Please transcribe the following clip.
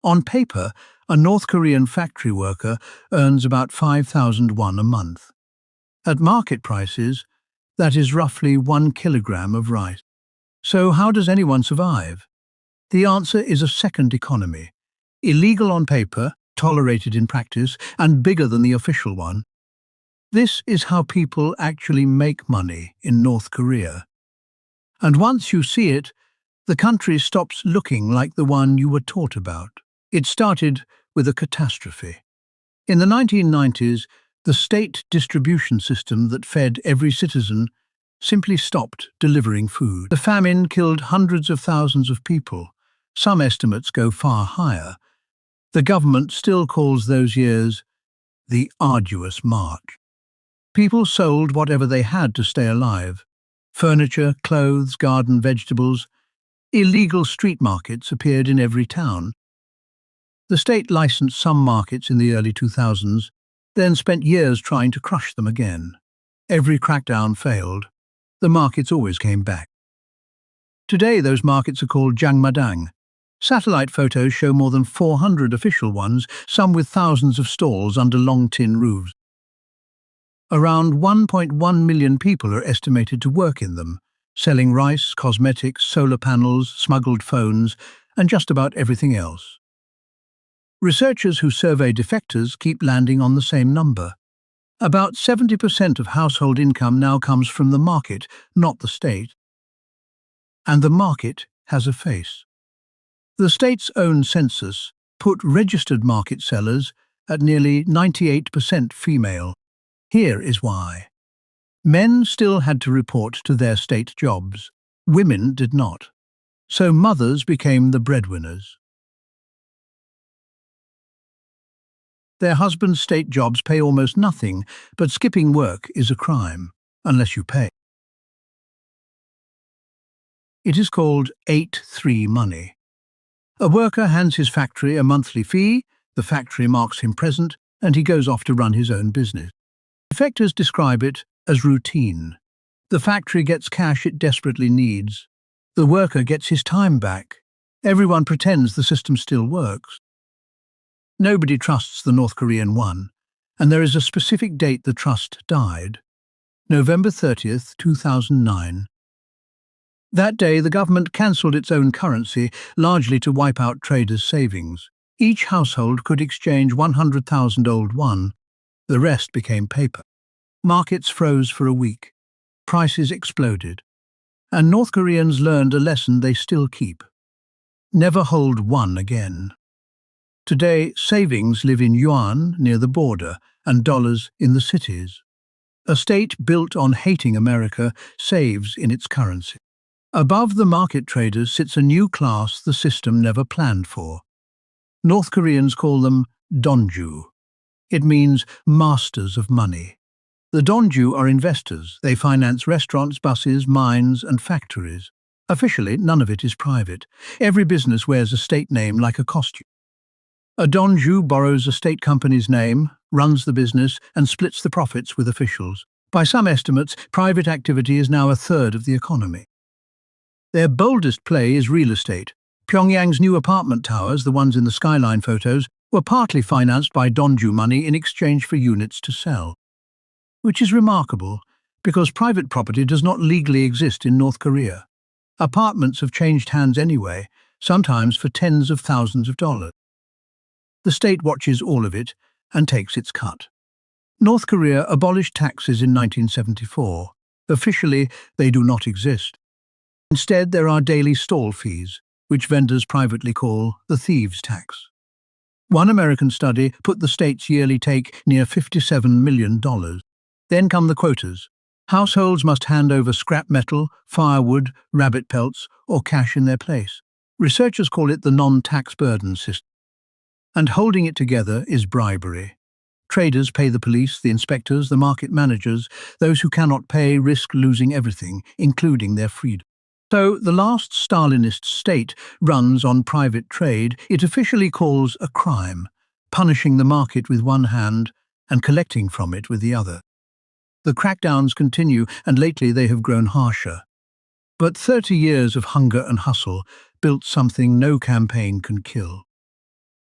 On paper, a North Korean factory worker earns about 5,000 won a month. At market prices, that is roughly 1 kilogram of rice. So how does anyone survive? The answer is a second economy. Illegal on paper, tolerated in practice, and bigger than the official one. This is how people actually make money in North Korea. And once you see it, the country stops looking like the one you were taught about. It started with a catastrophe. In the 1990s, the state distribution system that fed every citizen simply stopped delivering food. The famine killed hundreds of thousands of people. Some estimates go far higher. The government still calls those years the arduous march. People sold whatever they had to stay alive. Furniture, clothes, garden vegetables. Illegal street markets appeared in every town. The state licensed some markets in the early 2000s, then spent years trying to crush them again. Every crackdown failed. The markets always came back. Today those markets are called jangmadang. Satellite photos show more than 400 official ones, some with thousands of stalls under long tin roofs. Around 1.1 million people are estimated to work in them, selling rice, cosmetics, solar panels, smuggled phones, and just about everything else. Researchers who survey defectors keep landing on the same number. About 70% of household income now comes from the market, not the state. And the market has a face. The state's own census put registered market sellers at nearly 98% female. Here is why. Men still had to report to their state jobs. Women did not. So mothers became the breadwinners. Their husbands' state jobs pay almost nothing, but skipping work is a crime, unless you pay. It is called 8-3 money. A worker hands his factory a monthly fee, the factory marks him present, and he goes off to run his own business. Defectors describe it as routine. The factory gets cash it desperately needs. The worker gets his time back. Everyone pretends the system still works. Nobody trusts the North Korean one, and there is a specific date the trust died. November 30th, 2009. That day, the government cancelled its own currency, largely to wipe out traders' savings. Each household could exchange 100,000 old won. The rest became paper. Markets froze for a week. Prices exploded. And North Koreans learned a lesson they still keep. Never hold won again. Today, savings live in yuan near the border and dollars in the cities. A state built on hating America saves in its currency. Above the market traders sits a new class the system never planned for. North Koreans call them donju. It means masters of money. The donju are investors. They finance restaurants, buses, mines, and factories. Officially, none of it is private. Every business wears a state name like a costume. A donju borrows a state company's name, runs the business, and splits the profits with officials. By some estimates, private activity is now a third of the economy. Their boldest play is real estate. Pyongyang's new apartment towers, the ones in the skyline photos, were partly financed by donju money in exchange for units to sell. Which is remarkable, because private property does not legally exist in North Korea. Apartments have changed hands anyway, sometimes for tens of thousands of dollars. The state watches all of it and takes its cut. North Korea abolished taxes in 1974. Officially, they do not exist. Instead, there are daily stall fees, which vendors privately call the thieves' tax. One American study put the state's yearly take near $57 million. Then come the quotas. Households must hand over scrap metal, firewood, rabbit pelts, or cash in their place. Researchers call it the non-tax burden system. And holding it together is bribery. Traders pay the police, the inspectors, the market managers. Those who cannot pay risk losing everything, including their freedom. So the last Stalinist state runs on private trade it officially calls a crime, punishing the market with one hand and collecting from it with the other. The crackdowns continue, and lately they have grown harsher. But 30 years of hunger and hustle built something no campaign can kill.